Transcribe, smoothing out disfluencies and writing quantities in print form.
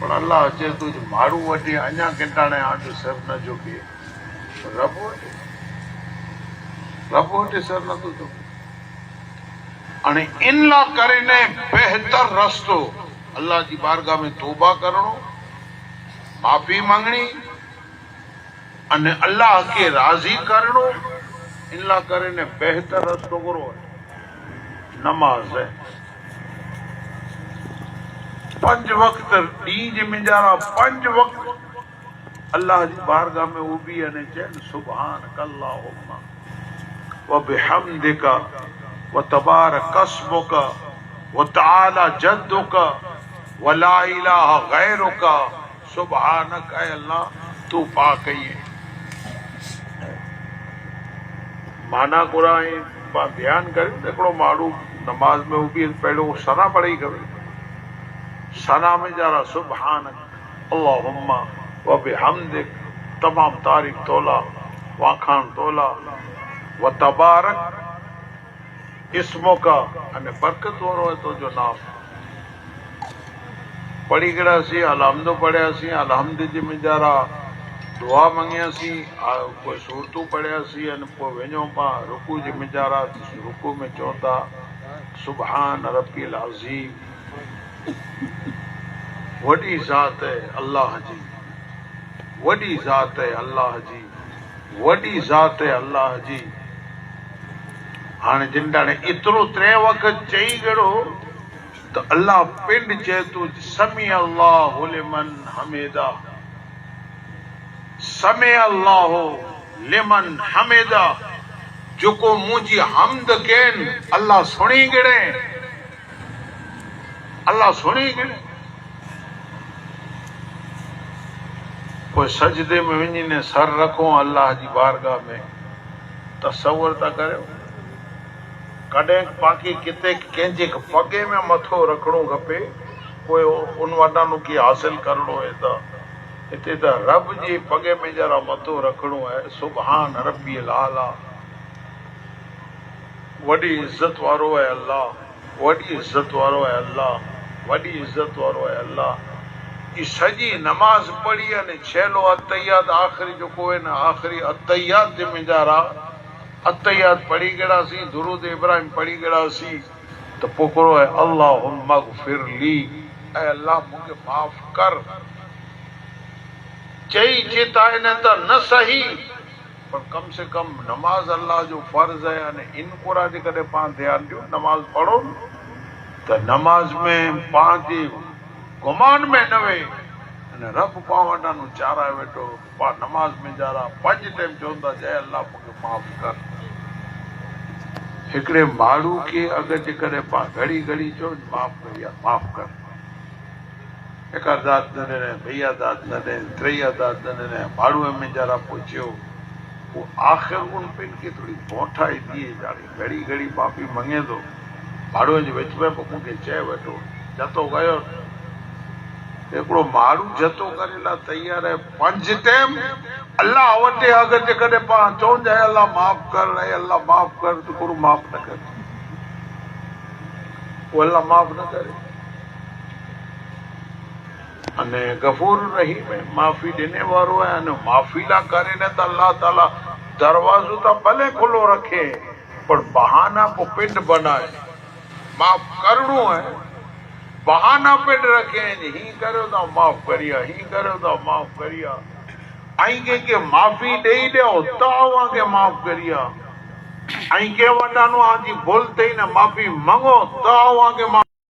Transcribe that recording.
પણ અલ્લાહ અચે તું જ મારું વટી અહીંયા કેટાણે આજ સર ન ઝુકે રબ વટી સર નતું ઝુકે અને ઇનલા કરીને બહેતર રસ્તો अल्लाह की बारगाह में तौबा करणो माफी मांगनी अने अल्लाह के राजी करणो इनला કરીને बेहतर रस्तो करो नमाज है 5 वक्त डी में जारा 5 वक्त अल्लाह की बारगाह में उभी अने चैन सुभानक अल्लाहुम्मा व बिहम्दिका व तबारक अस्मुका व तआला जद्दुका वला इलाहा गैरुका सुब्हानक ऐ अल्लाह तू पाक है माना कुरान बा ध्यान कर देखो माड़ू नमाज में उभी पहले सना पढ़ी कर सना में जरा सुब्हानक अल्लाहुम्मा व बिहम्दिक तमाम तारीफ तोला वाखान तोला व तबारक इस्मुका अने बरकत वारो है तो जो नाम पढ़ी गया सी अलहमदो पढ़िया सी अलहमद जी में जरा दुआ मंगिया सी कोई सूरतू पढ़िया सी अने पोइ वञो पा रुकू जी में जरा रुकू में चौथा सुभान रब्बिल अज़ीम वडी ज़ात है अल्लाह जी वडी ज़ात है अल्लाह जी वडी ज़ात है अल्लाह जी हाणे जिन ॾाणे एतिरो 3 वक़्त चई गड़ो तो अल्लाह पिंड चे तू समी अल्लाह लिमन हमीदा समी अल्लाह लिमन हमीदा जो मुझी हमद केन अल्लाह सुनी गिड़े अल्लाह सुनी गिड़े कोई सजदे में वञी ने सर रखो अल्लाह जी बारगाह में तसव्वुर था करो कॾहिं पाकि किथे कंहिंजे पगे में मथो रखणो खपे कोई उन वटां की हासिल करणो है त हिते त रब जे पगे में जरा मथो रखणो है सुभान रब्बिल आला वॾी इज्जत वारो है अल्लाह वॾी इज्जत वारो है अल्लाह वॾी इज्जत वारो है अल्लाह ई सॼी नमाज पढ़ी अने छेलो अतहियात आख़िरी जेको है न आख़िरी अतहियात जे में जरा अतहियात पढ़ी गड़ा सी दुरूद इब्राहिम पढ़ी गड़ा सी तो पुकरो है अल्लाहुम्मा गफिर ली ऐ अल्लाह मुझे माफ कर चई चेता ने तो न सही पर कम से कम नमाज अल्लाह जो फर्ज है अने इन कोरा जे कदे पा ध्यान दियो नमाज पढ़ो तो नमाज में पांच गुमान में न वे अने रब पावटा नु चारा वेठो पा नमाज में जारा 5 टाइम चवंदा जय अल्लाह मुझे माफ कर हिकड़े माड़ू के अगर जे करे पा घड़ी घड़ी चो माफ कर माफ कर एक दाद न ने भैया दाद न ने त्रैया दाद न ने माड़ू में जरा पूछो वो आखिर उन पिन की थोड़ी बोठाई दिए जारी घड़ी घड़ी माफी मंगे तो माड़ू जे विच में मुके चे वेठो जतो गयो एकड़ो माड़ू जतो करेला तैयार है 5 टाइम अल्लाह वटे अगर जे कदे पा चो जाए अल्लाह माफ कर रहे अल्लाह माफ कर तो गुरु माफ न करे वो अल्लाह माफ न करे अने गफूर रहीम है माफी देने वारो है अने माफी ला करे ने तो अल्लाह ताला दरवाजो तो भले खुलो रखे पर बहाना को पिंड बनाए माफ करनो है बहाना पिंड रखे ही करो तो माफ करिया ही करो तो माफ करिया आई के माफी दे दो तो के माफ करिया आई के वटानो आजी बोलते ही ना माफी मांगो तो के माफ